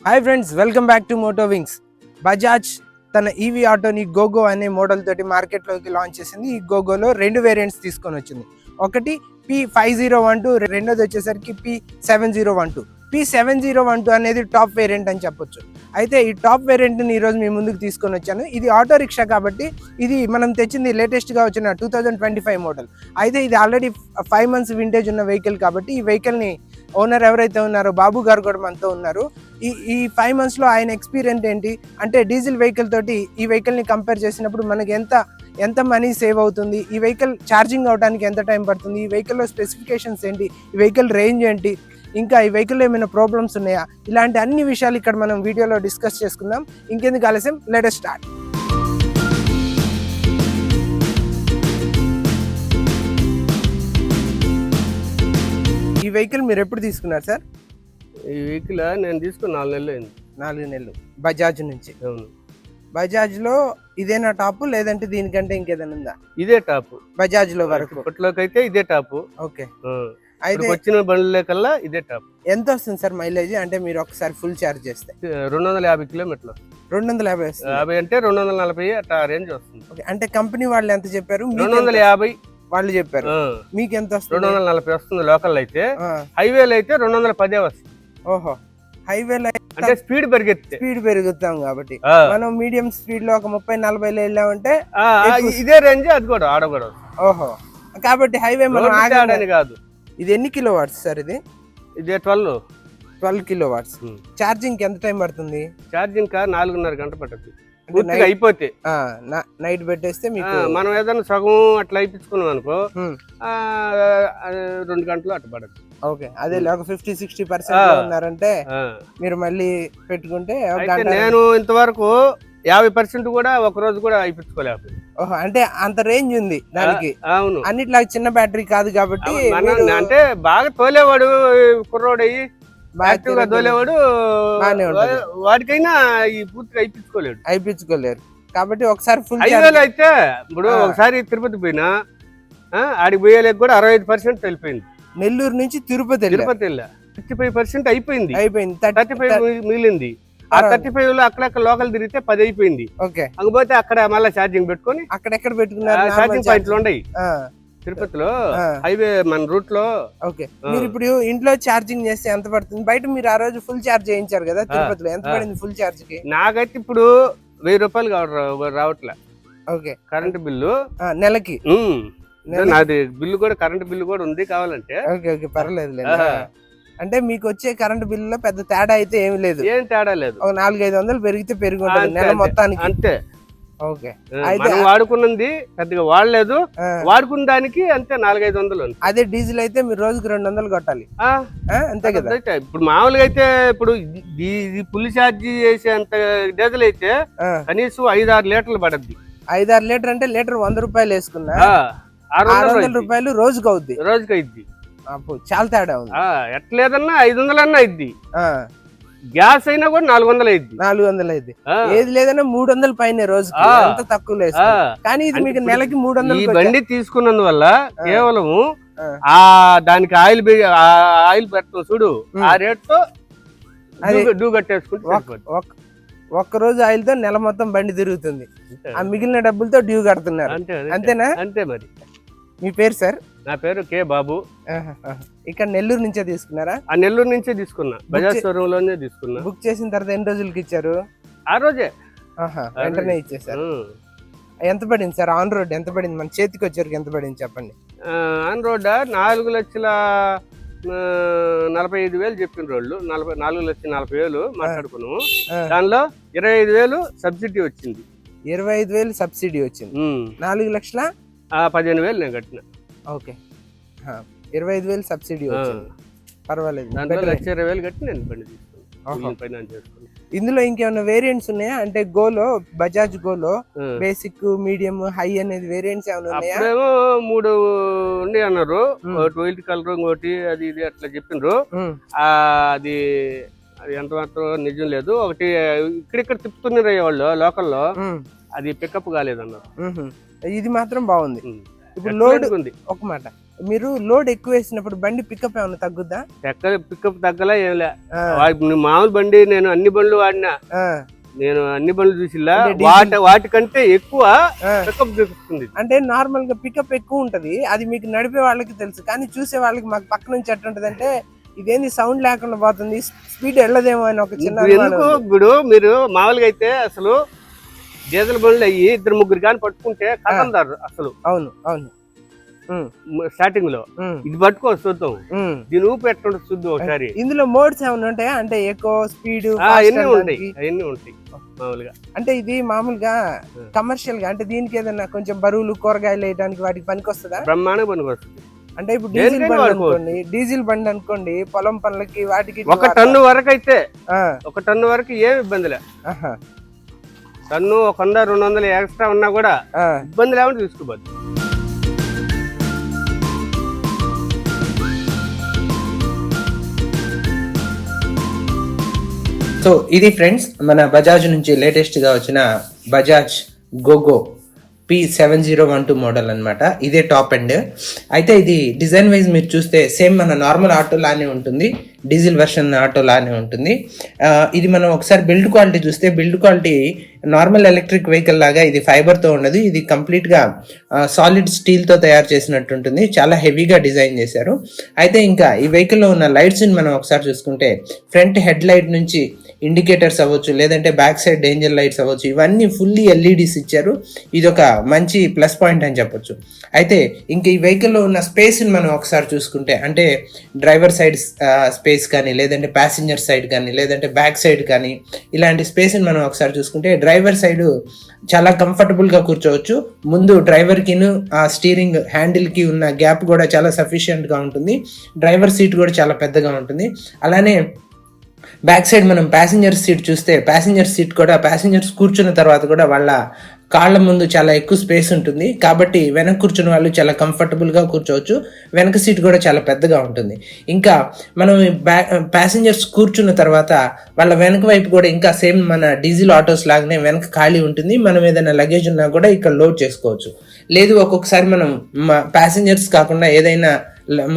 Hi friends, welcome back to Moto Wings. Bajaj తన EV ఆటోని గోగో అనే మోడల్ తోటి మార్కెట్లోకి లాంచ్ చేసింది. ఈ గోగోలో రెండు వేరియంట్స్ తీసుకొని వచ్చింది. ఒకటి P5012, రెండోది వచ్చేసరికి P7012. P7012 అనేది టాప్ వేరియంట్ అని చెప్పొచ్చు. అయితే ఈ టాప్ వేరియంట్ని ఈరోజు మీ ముందుకు తీసుకొని వచ్చాను. ఇది ఆటో రిక్షా కాబట్టి ఇది మనం తెచ్చింది లేటెస్ట్గా వచ్చిన 2025 మోడల్. అయితే ఇది ఆల్రెడీ 5 months వింటేజ్ ఉన్న వెహికల్ కాబట్టి ఈ వెహికల్ని ఓనర్ ఎవరైతే ఉన్నారో బాబు గారు కూడా మనతో ఉన్నారు. ఈ 5 monthsలో ఆయన ఎక్స్పీరియన్స్ ఏంటి అంటే డీజిల్ వెహికల్ తోటి ఈ వెహికల్ని కంపేర్ చేసినప్పుడు మనకి ఎంత మనీ సేవ్ అవుతుంది, ఈ వెహికల్ ఛార్జింగ్ అవడానికి ఎంత టైం పడుతుంది, ఈ వెహికల్లో స్పెసిఫికేషన్స్ ఏంటి, ఈ వెహికల్ రేంజ్ ఏంటి, ఇంకా ఈ వెహికల్లో ఏమైనా ప్రాబ్లమ్స్ ఉన్నాయా, ఇలాంటి అన్ని విషయాలు ఇక్కడ మనం వీడియోలో డిస్కస్ చేసుకుందాం. ఇంకెందుకు ఆలస్యం, లెట్ us స్టార్ట్. ఈ వెహికల్ మీరు ఎప్పుడు తీసుకున్నారు సార్? ఈ వెహికల్ నేను తీసుకుని 4 నెలలు అయింది. 4 నెలలు బజాజ్ నుంచి. అవును. బజాజ్లో ఇదేనా టాప్ లేదంటే దీనికంటే ఇంకేదైనా ఉందా? ఇదే టాప్ బజాజ్లో వరకు. ఇప్పట్లోకి అయితే ఇదే టాప్. ఓకే. అయితే వచ్చిన బండ్ల కల్లా ఇదే టాప్. ఎంత వస్తుంది సార్ మైలేజ్? అంటే మీరు ఒకసారి ఫుల్ ఛార్జ్ చేస్తే 250 కిలోమీటర్లు. 250 అంటే 240 అట్లా రేంజ్ వస్తుంది. ఓకే. అంటే కంపెనీ వాళ్ళు ఎంత చెప్పారు? 250 వాళ్ళు చెప్పారు. మీకు ఎంత వస్తుంది? 240 వస్తుంది లోకల్ అయితే. హైవేలో అయితే 210 వస్తుంది. ఓహో. హైవేలో అంటే స్పీడ్ పెరుగుతాం కాబట్టి మనం మీడియం స్పీడ్ లో ఒక 30-40 వెళ్ళామంటే ఇదే రేంజ్. అది కూడా ఆడ కూడా. ఓహో. కాబట్టి హైవే మనం ఆగడానికి కాదు. ఇది ఎన్ని కిలో వాట్స్ సార్? ఇది 12 కిలో వాట్స్. ఛార్జింగ్ ఎంత టైం పడుతుంది? ఛార్జింగ్ 4.5 గంట పడుతుంది పూర్తిగా అయిపోతే. నైట్ పెట్టేస్తే మీకు మనం ఏదైనా సగం అట్లా అయిపించుకున్నాం అనుకో 2 గంటలు అట్లా పడదు. ఓకే. అదే ఒక 50-60% ఉన్నారంటే మీరు మళ్ళీ పెట్టుకుంటే నేను ఇంతవరకు 50% కూడా ఒక రోజు కూడా అయిపించుకోలేకపోయింది. ఓహో. అంటే అంత రేంజ్ ఉంది దానికి. అవును. అన్నిట్లా చిన్న బ్యాటరీ కాదు కాబట్టి అంటే బాగా తోలేవాడు కుర్రోడు అయ్యి యాక్టివ్గా తోలేవాడు వాడికైనా ఈ పూర్తిగా అయిపించుకోలేరు కాబట్టి ఒకసారి ఫుల్ హైవేలో అయితే ఇప్పుడు ఒకసారి తిరుపతి పోయినా ఆడికి పోయేలేక కూడా 65% వెళ్ళిపోయింది. నెల్లూరు నుంచి తిరుపతి 35% అయిపోయింది. 35 మిగిలింది. ఆ 35 లో అక్కడక్కడ లోకల్ తిరిగితే 10 అయిపోయింది. ఓకే. అకపోతే అక్కడ మళ్ళీ ఛార్జింగ్ పెట్టుకొని అక్కడెక్కడ పెట్టుకున్నారు? ఛార్జింగ్ పాయింట్లు ఉన్నాయి తిరుపతిలో హైవే మన రూట్ లో. ఓకే. మీరు ఇప్పుడు ఇంట్లో ఛార్జింగ్ చేస్తే ఎంత పడుతుంది? బయట మీరు ఆ రోజు ఫుల్ ఛార్జ్ చేయించారు కదా తిరుపతిలో, ఎంత పడింది ఫుల్ ఛార్జ్ కి? నాకైతే ఇప్పుడు 1000 రూపాయలు రావట్లే. ఓకే. కరెంట్ బిల్లు నెలకి. నాది బిల్లు కూడా కరెంట్ బిల్లు కూడా ఉంది కావాలంటే. ఓకే. ఓకే, పర్లేదు. అంటే మీకు వచ్చే కరెంట్ బిల్లులో పెద్ద తేడా అయితే ఏమి లేదు. ఏం తేడా లేదు. ఒక 400-500 పెరిగితే పెరిగి ఉంటుంది నెల మొత్తానికి. అంతే. ఓకే. మనం వాడుకున్నది పెద్దగా వాడలేదు, వాడుకున్న దానికి అంతే 400-500. అదే డీజిల్ అయితే మీరు రోజుకి 200 కొట్టాలి అంతే కదా. ఇప్పుడు మామూలుగా అయితే ఇప్పుడు ఫుల్ ఛార్జీ చేసేంత డీజిల్ అయితే కనీసం 5-6 లీటర్లు పడద్ది. 5-6 లీటర్ అంటే లీటర్ 100 రూపాయలు వేసుకున్నా 600 రూపాయలు రోజుకి అవుద్ది. చాలా తేడా ఉంది. ఎట్లేదన్నా 500 అన్నా అయింది. గ్యాస్ అయినా కూడా 400 అయింది. ఏది లేదన్నా 300 పైన రోజుకి. అంత తక్కువ లేదు. కానీ ఇది మీకు నెలకి 300. ఈ బండి తీసుకున్నందువల్ల కేవలం దానికి ఆయిల్ పెట్టడం చూడు, ఆ రేట్ తో డ్యూ కట్టేసుకుంటే ఒక్క రోజు ఆయిల్ తో నెల మొత్తం బండి తిరుగుతుంది. ఆ మిగిలిన డబ్బులతో డ్యూ కడుతున్నారు. అంతేనా? అంతే. మరి మీ పేరు సార్? నా పేరు కే బాబు. ఇక్కడ నెల్లూరు నుంచే తీసుకున్నారా? ఆ నెల్లూరు నుంచే తీసుకున్నా, బజాజ్ షోరూమ్ లోనే తీసుకున్నా. బుక్ చేసిన తర్వాత ఎన్ని రోజులకి ఇచ్చారు? ఆ రోజే వెంటనే ఇచ్చేసారు. ఎంత పడింది సార్ ఆన్ రోడ్? ఎంత పడింది మన చేతికి వచ్చేసరికి? ఎంత పడింది చెప్పండి. ఆన్ రోడ్ 4,45,000 చెప్పిన రోడ్లు. 4,40,000 మాట్లాడుకున్నాము. దానిలో 25,000 సబ్సిడీ వచ్చింది. 25,000 సబ్సిడీ వచ్చింది. 4,15,000 నేను కట్టిన. ఓకే. 25,000 సబ్సిడీ వచ్చింది. పర్వాలేదు. 1,20,000 కట్టి నేను బండి తీసుకున్నాను. ఇందులో ఇంకేమైనా వేరియంట్స్ ఉన్నాయా? అంటే గోలో, బజాజ్ గోలో బేసిక్, మీడియం, హై అనేది వేరియంట్స్ ఏమైనా ఉన్నాయా? 3 ఉన్నాయి అన్నారు. ఒకటి వైట్ కలర్, ఇంకోటి అది ఇది అట్లా చెప్పిండ్రు. అది ఎంత మాత్రం నిజం లేదు. ఒకటి ఇక్కడిక్కడ తిప్పుతున్నారు వాళ్ళు లోకల్లో, అది పికప్ కాలేదన్నారు. ఇది మాత్రం బాగుంది. ఇప్పుడు లోడ్ ఉంది. ఒక మాట, మీరు లోడ్ ఎక్కువ వేసినప్పుడు బండి పికప్ ఏమైనా తగ్గుద్దా? పికప్ తగ్గలా ఏం లే. మామూలు బండి నేను అన్ని బండ్లు వాడినా, నేను అన్ని బండ్లు చూసిలా వాటికంటే ఎక్కువ పికప్ చూపిస్తుంది. అంటే నార్మల్ గా పికప్ ఎక్కువ ఉంటది, అది మీకు నడిపే వాళ్ళకి తెలుసు, కానీ చూసే వాళ్ళకి మాకు పక్క నుంచి ఎట్లుంటది అంటే ఇదేంది సౌండ్ లేకుండా పోతుంది, స్పీడ్ వెళ్ళదేమో అని ఒక చిన్న. ఇప్పుడు మీరు మామూలుగా అయితే అసలు డీజిల్ బండ్లు అయ్యి 2-3 కానీ పట్టుకుంటే కదంటారు అసలు. అవును అవును. స్టార్టింగ్ లో ఇది పట్టుకోవచ్చు చూద్దాం, దీని ఊపి ఎట్లా చూద్దాం ఒకసారి. ఇందులో మోడ్స్ ఏమైనా ఉంటాయా? అంటే ఎక్కువ స్పీడ్ అవన్నీ ఉంటాయి మామూలుగా. అంటే ఇది మామూలుగా కమర్షియల్ గా, అంటే దీనికి ఏదైనా కొంచెం బరువులు కూరగాయలు వేయడానికి వాటికి పనికి వస్తుందా? బ్రహ్మాండంగా పనికి వస్తుంది. అంటే ఇప్పుడు డీజిల్ బండి అనుకోండి, పొలం పనులకి వాటికి 1 టన్ను వరకు అయితే 1 టన్ను వరకు ఏం ఇబ్బందిలే. టన్ను 100-200 ఎక్స్ట్రా ఉన్నా కూడా ఇబ్బంది లేకుండా తీసుకోబోద్దు. సో ఇది ఫ్రెండ్స్ మన బజాజ్ నుంచి లేటెస్ట్ గా వచ్చిన బజాజ్ గోగో P7012 మోడల్ అనమాట. ఇదే టాప్ ఎండ్. అయితే ఇది డిజైన్ వైజ్ మీరు చూస్తే సేమ్ మన నార్మల్ ఆటో లానే ఉంటుంది, డీజిల్ వెర్షన్ ఆటో లానే ఉంటుంది. ఇది మనం ఒకసారి బిల్డ్ క్వాలిటీ చూస్తే, build quality normal electric vehicle లాగా ఇది ఫైబర్తో ఉండదు, ఇది కంప్లీట్గా సాలిడ్ స్టీల్తో తయారు చేసినట్టు ఉంటుంది. చాలా హెవీగా డిజైన్ చేశారు. అయితే ఇంకా ఈ వెహికల్లో ఉన్న లైట్స్ని మనం ఒకసారి చూసుకుంటే, ఫ్రంట్ హెడ్ లైట్ నుంచి ఇండికేటర్స్ అవ్వచ్చు, లేదంటే బ్యాక్ సైడ్ డేంజర్ లైట్స్ అవ్వచ్చు, ఇవన్నీ ఫుల్లీ ఎల్ఈడీస్ ఇచ్చారు. ఇది ఒక మంచి ప్లస్ పాయింట్ అని చెప్పొచ్చు. అయితే ఇంక ఈ వెహికల్లో ఉన్న స్పేస్ని మనం ఒకసారి చూసుకుంటే, అంటే డ్రైవర్ సైడ్ స్పేస్ కానీ, లేదంటే ప్యాసింజర్ సైడ్ కానీ, లేదంటే బ్యాక్ సైడ్ కానీ, ఇలాంటి స్పేస్ని మనం ఒకసారి చూసుకుంటే డ్రైవర్ సైడ్ చాలా కంఫర్టబుల్గా కూర్చోవచ్చు. ముందు డ్రైవర్కిను ఆ స్టీరింగ్ హ్యాండిల్కి ఉన్న గ్యాప్ కూడా చాలా సఫిషియెంట్గా ఉంటుంది. డ్రైవర్ సీట్ కూడా చాలా పెద్దగా ఉంటుంది. అలానే బ్యాక్ సైడ్ మనం ప్యాసింజర్ సీట్ చూస్తే, ప్యాసింజర్ సీట్ కూడా ప్యాసింజర్స్ కూర్చున్న తర్వాత కూడా వాళ్ళ కాళ్ళ ముందు చాలా ఎక్కువ స్పేస్ ఉంటుంది. కాబట్టి వెనక కూర్చున్న వాళ్ళు చాలా కంఫర్టబుల్గా కూర్చోవచ్చు. వెనక సీట్ కూడా చాలా పెద్దగా ఉంటుంది. ఇంకా మనం ప్యాసింజర్స్ కూర్చున్న తర్వాత వాళ్ళ వెనక వైపు కూడా ఇంకా సేమ్ మన డీజిల్ ఆటోస్ లాగానే వెనక ఖాళీ ఉంటుంది. మనం ఏదైనా లగేజ్ ఉన్నా కూడా ఇక్కడ లోడ్ చేసుకోవచ్చు. లేదు ఒక్కొక్కసారి మనం ప్యాసింజర్స్ కాకుండా ఏదైనా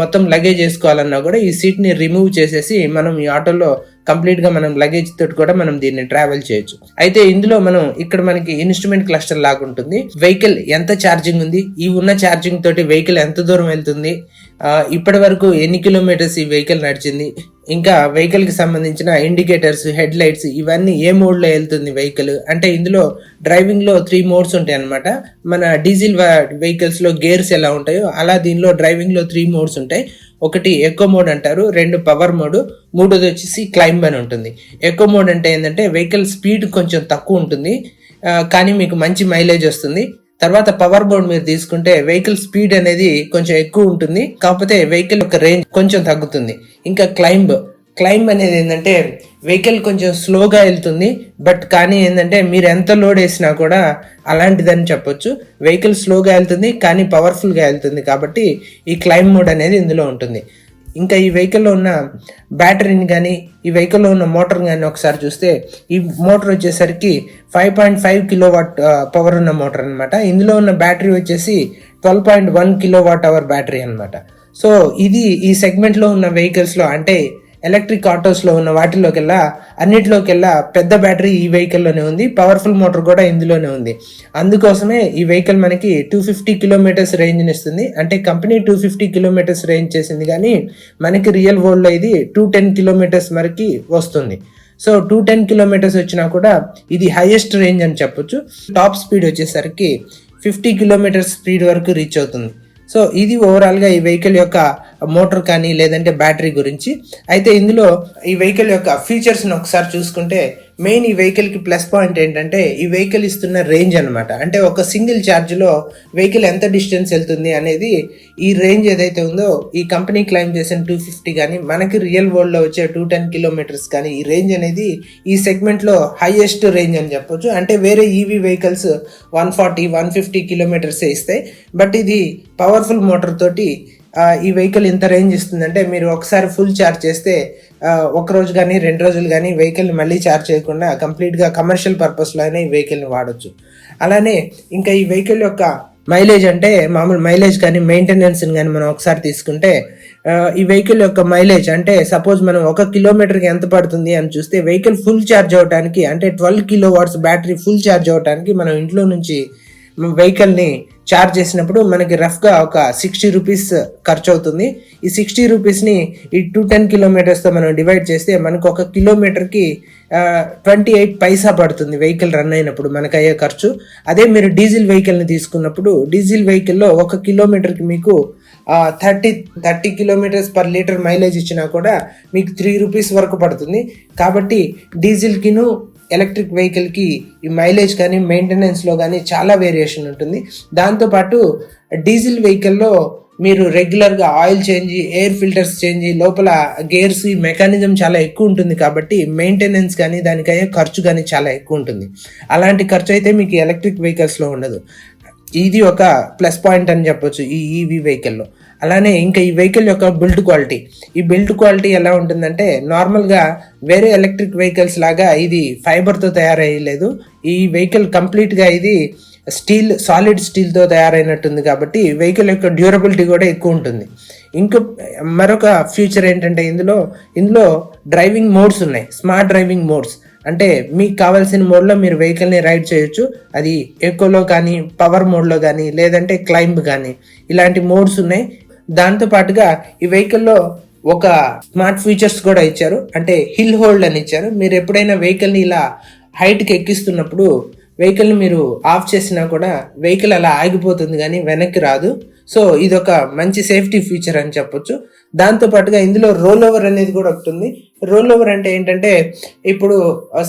మొత్తం లగేజ్ వేసుకోవాలన్నా కూడా ఈ సీట్ని రిమూవ్ చేసేసి మనం ఈ ఆటోలో కంప్లీట్గా మనం లగేజ్ తోటి కూడా మనం దీన్ని ట్రావెల్ చేయొచ్చు. అయితే ఇందులో మనం ఇక్కడ మనకి ఇన్స్ట్రుమెంట్ క్లస్టర్ లాగా ఉంటుంది. వెహికల్ ఎంత ఛార్జింగ్ ఉంది, ఈ ఉన్న ఛార్జింగ్ తోటి వెహికల్ ఎంత దూరం వెళ్తుంది, ఇప్పటి వరకు ఎన్ని కిలోమీటర్స్ ఈ వెహికల్ నడిచింది, ఇంకా వెహికల్కి సంబంధించిన ఇండికేటర్స్, హెడ్ లైట్స్, ఇవన్నీ ఏ మోడ్లో వెళ్తుంది వెహికల్. అంటే ఇందులో డ్రైవింగ్లో 3 మోడ్స్ ఉంటాయి అన్నమాట. మన డీజిల్ వెహికల్స్లో గేర్స్ ఎలా ఉంటాయో అలా దీనిలో డ్రైవింగ్లో 3 మోడ్స్ ఉంటాయి. ఒకటి ఎకో మోడ్ అంటారు, 2 పవర్ మోడ్, 3ది వచ్చేసి క్లైంబ్ అని ఉంటుంది. ఎకో మోడ్ అంటే ఏంటంటే వెహికల్ స్పీడ్ కొంచెం తక్కువ ఉంటుంది కానీ మీకు మంచి మైలేజ్ వస్తుంది. తర్వాత పవర్ మోడ్ మీరు తీసుకుంటే వెహికల్ స్పీడ్ అనేది కొంచెం ఎక్కువ ఉంటుంది, కాకపోతే వెహికల్ యొక్క రేంజ్ కొంచెం తగ్గుతుంది. ఇంకా క్లైంబ్ అనేది ఏంటంటే వెహికల్ కొంచెం స్లోగా వెళ్తుంది, బట్ కానీ ఏంటంటే మీరు ఎంత లోడ్ వేసినా కూడా అలాంటిదని చెప్పొచ్చు. వెహికల్ స్లోగా వెళ్తుంది కానీ పవర్ఫుల్గా వెళ్తుంది, కాబట్టి ఈ క్లైంబ్ మోడ్ అనేది ఇందులో ఉంటుంది. ఇంకా ఈ వెహికల్లో ఉన్న బ్యాటరీని కానీ, ఈ వెహికల్లో ఉన్న మోటార్ కానీ ఒకసారి చూస్తే, ఈ మోటార్ వచ్చేసరికి 5.5 కిలోవాట్ పవర్ ఉన్న మోటార్ అనమాట. ఇందులో ఉన్న బ్యాటరీ వచ్చేసి 12.1 కిలోవాట్ అవర్ బ్యాటరీ అనమాట. సో ఇది ఈ సెగ్మెంట్లో ఉన్న వెహికల్స్లో, అంటే ఎలక్ట్రిక్ ఆటోస్లో ఉన్న అన్నిటిలోకెల్లా పెద్ద బ్యాటరీ ఈ వెహికల్లోనే ఉంది. పవర్ఫుల్ మోటార్ కూడా ఇందులోనే ఉంది. అందుకోసమే ఈ వెహికల్ మనకి 250 కిలోమీటర్స్ రేంజ్ని ఇస్తుంది. అంటే కంపెనీ 250 కిలోమీటర్స్ రేంజ్ చేసింది, కానీ మనకి రియల్ వరల్డ్లో ఇది 210 కిలోమీటర్స్ వరకు వస్తుంది. సో 210 కిలోమీటర్స్ వచ్చినా కూడా ఇది హైయెస్ట్ రేంజ్ అని చెప్పొచ్చు. టాప్ స్పీడ్ వచ్చేసరికి 50 కిలోమీటర్స్ స్పీడ్ వరకు రీచ్ అవుతుంది. సో ఇది ఓవరాల్గా ఈ వెహికల్ యొక్క మోటార్ కానీ లేదంటే బ్యాటరీ గురించి. అయితే ఇందులో ఈ వెహికల్ యొక్క ఫీచర్స్ని ఒకసారి చూసుకుంటే, మెయిన్ ఈ వెహికల్కి ప్లస్ పాయింట్ ఏంటంటే ఈ వెహికల్ ఇస్తున్న రేంజ్ అనమాట. అంటే ఒక సింగిల్ ఛార్జ్లో వెహికల్ ఎంత డిస్టెన్స్ వెళ్తుంది అనేది, ఈ రేంజ్ ఏదైతే ఉందో ఈ కంపెనీ క్లైమ్ చేసిన 250 కానీ, మనకి రియల్ వరల్డ్లో వచ్చే 210 కిలోమీటర్స్ కానీ, ఈ రేంజ్ అనేది ఈ సెగ్మెంట్లో హైయెస్ట్ రేంజ్ అని చెప్పొచ్చు. అంటే వేరే ఈవీ వెహికల్స్ 140-150 కిలోమీటర్సే ఇస్తాయి, బట్ ఇది పవర్ఫుల్ మోటార్ తోటి ఈ వెహికల్ ఇంత రేంజ్ ఇస్తుందంటే మీరు ఒకసారి ఫుల్ ఛార్జ్ చేస్తే 1 రోజు కానీ 2 రోజులు కానీ వెహికల్ని మళ్ళీ ఛార్జ్ చేయకుండా కంప్లీట్గా కమర్షియల్ పర్పస్లో అయినా ఈ వెహికల్ని వాడచ్చు. అలానే ఇంకా ఈ వెహికల్ యొక్క మైలేజ్ అంటే మామూలు మైలేజ్ కానీ మెయింటెనెన్స్ కానీ మనం ఒకసారి తీసుకుంటే ఈ వెహికల్ యొక్క మైలేజ్ అంటే సపోజ్ మనం 1 కిలోమీటర్కి ఎంత పడుతుంది అని చూస్తే వెహికల్ ఫుల్ ఛార్జ్ అవడానికి అంటే 12 kW బ్యాటరీ ఫుల్ ఛార్జ్ అవడానికి మనం ఇంట్లో నుంచి వెహికల్ని ఛార్జ్ చేసినప్పుడు మనకి రఫ్గా ఒక 60 రూపీస్ ఖర్చు అవుతుంది. ఈ 60 రూపీస్ని ఈ 210 కిలోమీటర్స్తో మనం డివైడ్ చేస్తే మనకు 1 కిలోమీటర్కి 28 పైసా పడుతుంది వెహికల్ రన్ అయినప్పుడు మనకు అయ్యే ఖర్చు. అదే మీరు డీజిల్ వెహికల్ని తీసుకున్నప్పుడు డీజిల్ వెహికల్లో 1 కిలోమీటర్కి మీకు 30 కిలోమీటర్స్ పర్ లీటర్ మైలేజ్ ఇచ్చినా కూడా మీకు 3 రూపీస్ వరకు పడుతుంది. కాబట్టి డీజిల్కిను ఎలక్ట్రిక్ వెహికల్కి ఈ మైలేజ్ కానీ మెయింటెనెన్స్లో కానీ చాలా వేరియేషన్ ఉంటుంది. దాంతోపాటు డీజిల్ వెహికల్లో మీరు రెగ్యులర్గా oil change, air filters change, లోపల గేర్స్ ఈ మెకానిజం చాలా ఎక్కువ ఉంటుంది. కాబట్టి మెయింటెనెన్స్ కానీ దానికయ్యే ఖర్చు కానీ చాలా ఎక్కువ ఉంటుంది. అలాంటి ఖర్చు అయితే మీకు ఎలక్ట్రిక్ వెహికల్స్లో ఉండదు. ఇది ఒక ప్లస్ పాయింట్ అని చెప్పొచ్చు ఈ ఈవీ వెహికల్లో. అలానే ఇంకా ఈ వెహికల్ యొక్క బిల్డ్ క్వాలిటీ ఎలా ఉంటుందంటే నార్మల్గా వేరే ఎలక్ట్రిక్ వెహికల్స్ లాగా ఇది ఫైబర్తో తయారయ్యలేదు. ఈ వెహికల్ కంప్లీట్గా ఇది సాలిడ్ స్టీల్తో తయారైనట్టుంది. కాబట్టి వెహికల్ యొక్క డ్యూరబిలిటీ కూడా ఎక్కువ ఉంటుంది. మరొక ఫ్యూచర్ ఏంటంటే ఇందులో డ్రైవింగ్ మోడ్స్ ఉన్నాయి, స్మార్ట్ డ్రైవింగ్ మోడ్స్. అంటే మీకు కావాల్సిన మోడ్లో మీరు వెహికల్ని రైడ్ చేయొచ్చు. అది ఎకోలో కానీ, పవర్ మోడ్లో కానీ, లేదంటే క్లైంబ్ కానీ, ఇలాంటి మోడ్స్ ఉన్నాయి. దాంతోపాటుగా ఈ వెహికల్లో ఒక స్మార్ట్ ఫీచర్స్ కూడా ఇచ్చారు. అంటే హిల్ హోల్డ్ అని ఇచ్చారు. మీరు ఎప్పుడైనా వెహికల్ని ఇలా హైట్కి ఎక్కిస్తున్నప్పుడు వెహికల్ని మీరు ఆఫ్ చేసినా కూడా వెహికల్ అలా ఆగిపోతుంది కానీ వెనక్కి రాదు. సో ఇదొక మంచి సేఫ్టీ ఫీచర్ అని చెప్పొచ్చు. దాంతోపాటుగా ఇందులో రోల్ ఓవర్ అనేది కూడా ఒకటి ఉంది. రోల్ ఓవర్ అంటే ఏంటంటే ఇప్పుడు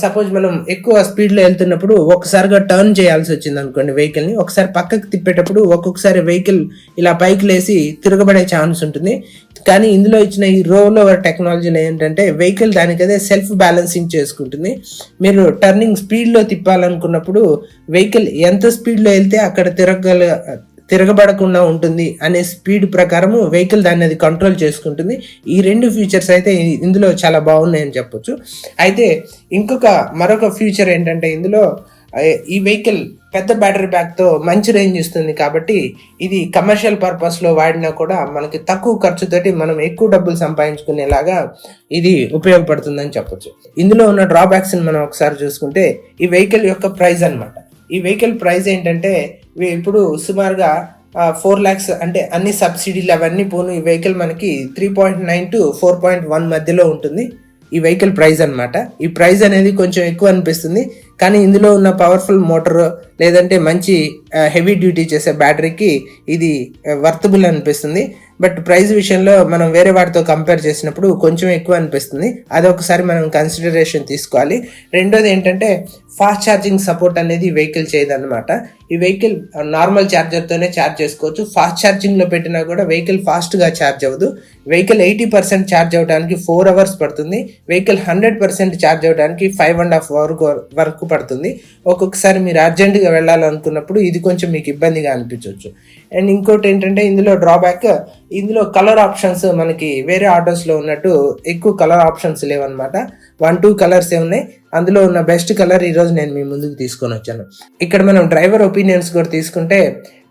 సపోజ్ మనం ఎక్కువ స్పీడ్లో వెళ్తున్నప్పుడు ఒకసారిగా టర్న్ చేయాల్సి వచ్చింది అనుకోండి వెహికల్ని, ఒకసారి పక్కకి తిప్పేటప్పుడు ఒక్కొక్కసారి వెహికల్ ఇలా పైకి లేసి తిరగబడే ఛాన్స్ ఉంటుంది. కానీ ఇందులో ఇచ్చిన ఈ రోల్ ఓవర్ టెక్నాలజీలో ఏంటంటే వెహికల్ దానికదే సెల్ఫ్ బ్యాలెన్సింగ్ చేసుకుంటుంది. మీరు టర్నింగ్ స్పీడ్లో తిప్పాలనుకున్నప్పుడు వెహికల్ ఎంత స్పీడ్లో వెళ్తే అక్కడ తిరగబడకుండా ఉంటుంది అనే స్పీడ్ ప్రకారము వెహికల్ దాన్ని అది కంట్రోల్ చేసుకుంటుంది. ఈ 2 ఫీచర్స్ అయితే ఇందులో చాలా బాగున్నాయని చెప్పొచ్చు. అయితే మరొక ఫీచర్ ఏంటంటే ఇందులో ఈ వెహికల్ పెద్ద బ్యాటరీ బ్యాక్తో మంచి రేంజ్ ఇస్తుంది. కాబట్టి ఇది కమర్షియల్ పర్పస్లో వాడినా కూడా మనకి తక్కువ ఖర్చుతోటి మనం ఎక్కువ డబ్బులు సంపాదించుకునేలాగా ఇది ఉపయోగపడుతుందని చెప్పొచ్చు. ఇందులో ఉన్న డ్రాబ్యాక్స్ని మనం ఒకసారి చూసుకుంటే ఈ వెహికల్ యొక్క ప్రైస్ అన్నమాట. ఈ వెహికల్ ప్రైస్ ఏంటంటే ఇప్పుడు సుమారుగా 4 lakhs అంటే అన్ని సబ్సిడీలు అవన్నీ పోను ఈ వెహికల్ మనకి 3.9 to 4.1 మధ్యలో ఉంటుంది ఈ వెహికల్ ప్రైస్ అన్నమాట. ఈ ప్రైస్ అనేది కొంచెం ఎక్కువ అనిపిస్తుంది. కానీ ఇందులో ఉన్న పవర్ఫుల్ మోటార్ లేదంటే మంచి హెవీ డ్యూటీ చేసే బ్యాటరీకి ఇది వర్తబుల్ అనిపిస్తుంది. బట్ ప్రైస్ విషయంలో మనం వేరే వాటితో కంపేర్ చేసినప్పుడు కొంచెం ఎక్కువ అనిపిస్తుంది. అదొకసారి మనం కన్సిడరేషన్ తీసుకోవాలి. రెండోది ఏంటంటే ఫాస్ట్ ఛార్జింగ్ సపోర్ట్ అనేది ఈ వెహికల్ చేయదన్నమాట. ఈ వెహికల్ నార్మల్ ఛార్జర్తోనే ఛార్జ్ చేసుకోవచ్చు. ఫాస్ట్ ఛార్జింగ్లో పెట్టినా కూడా వెహికల్ ఫాస్ట్గా ఛార్జ్ అవ్వదు. వెహికల్ 80% ఛార్జ్ అవ్వడానికి 4 hours పడుతుంది. వెహికల్ 100% ఛార్జ్ అవ్వడానికి 5.5 hours వరకు పడుతుంది. ఒక్కొక్కసారి మీరు అర్జెంటుగా వెళ్ళాలనుకున్నప్పుడు ఇది కొంచెం మీకు ఇబ్బందిగా అనిపించవచ్చు. అండ్ ఇంకోటి ఏంటంటే ఇందులో డ్రాబ్యాక్, ఇందులో కలర్ ఆప్షన్స్ మనకి వేరే ఆటోస్లో ఉన్నట్టు ఎక్కువ కలర్ ఆప్షన్స్ లేవన్నమాట. 1-2 కలర్సే ఉన్నాయి. అందులో ఉన్న బెస్ట్ కలర్ ఈరోజు నేను మీ ముందుకు తీసుకొని వచ్చాను. ఇక్కడ మనం డ్రైవర్ ఒపీనియన్స్ కూడా తీసుకుంటే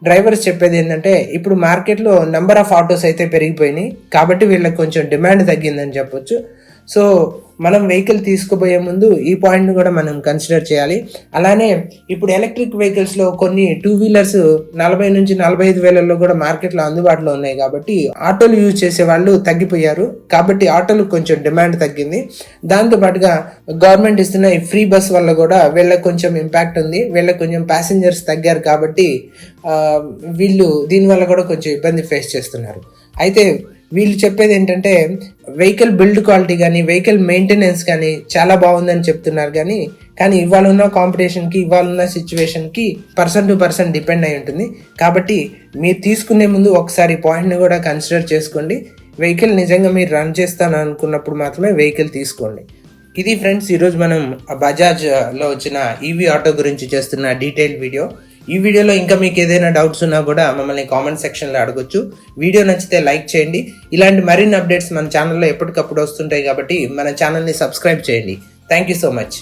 డ్రైవర్స్ చెప్పేది ఏంటంటే ఇప్పుడు మార్కెట్లో నెంబర్ ఆఫ్ ఆటోస్ అయితే పెరిగిపోయినాయి కాబట్టి వీళ్ళకి కొంచెం డిమాండ్ తగ్గిందని చెప్పొచ్చు. సో మనం వెహికల్ తీసుకుపోయే ముందు ఈ పాయింట్ని కూడా మనం కన్సిడర్ చేయాలి. అలానే ఇప్పుడు ఎలక్ట్రిక్ వెహికల్స్లో కొన్ని 2 వీలర్స్ 40 నుంచి 45 వేలలో కూడా మార్కెట్లో అందుబాటులో ఉన్నాయి. కాబట్టి ఆటోలు యూజ్ చేసే వాళ్ళు తగ్గిపోయారు. కాబట్టి ఆటోలకు కొంచెం డిమాండ్ తగ్గింది. దాంతోపాటుగా గవర్నమెంట్ ఇస్తున్న ఈ ఫ్రీ బస్ వల్ల కూడా వీళ్ళకి కొంచెం ఇంపాక్ట్ ఉంది. వీళ్ళకి కొంచెం ప్యాసింజర్స్ తగ్గారు కాబట్టి వీళ్ళు దీనివల్ల కూడా కొంచెం ఇబ్బంది ఫేస్ చేస్తున్నారు. అయితే వీళ్ళు చెప్పేది ఏంటంటే వెహికల్ బిల్డ్ క్వాలిటీ కానీ వెహికల్ మెయింటెనెన్స్ కానీ చాలా బాగుందని చెప్తున్నారు. కానీ ఇవాళ ఉన్న కాంపిటీషన్కి ఇవాళ ఉన్న సిచ్యువేషన్కి పర్సన్ టు పర్సన్ డిపెండ్ అయి ఉంటుంది. కాబట్టి మీరు తీసుకునే ముందు ఒకసారి పాయింట్ని కూడా కన్సిడర్ చేసుకోండి. వెహికల్ నిజంగా మీరు రన్ చేస్తాను అనుకున్నప్పుడు మాత్రమే వెహికల్ తీసుకోండి. ఇది ఫ్రెండ్స్ ఈరోజు మనం బజాజ్లో వచ్చిన ఈవీ ఆటో గురించి చేస్తున్న డీటెయిల్ వీడియో. ఈ వీడియోలో ఇంకా మీకు ఏదైనా డౌట్స్ ఉన్నా కూడా మమ్మల్ని కామెంట్ సెక్షన్లో అడగొచ్చు. వీడియో నచ్చితే లైక్ చేయండి. ఇలాంటి మరిన్ని అప్డేట్స్ మన ఛానల్లో ఎప్పటికప్పుడు వస్తుంటాయి కాబట్టి మన ఛానల్ని సబ్స్క్రైబ్ చేయండి. Thank you so much.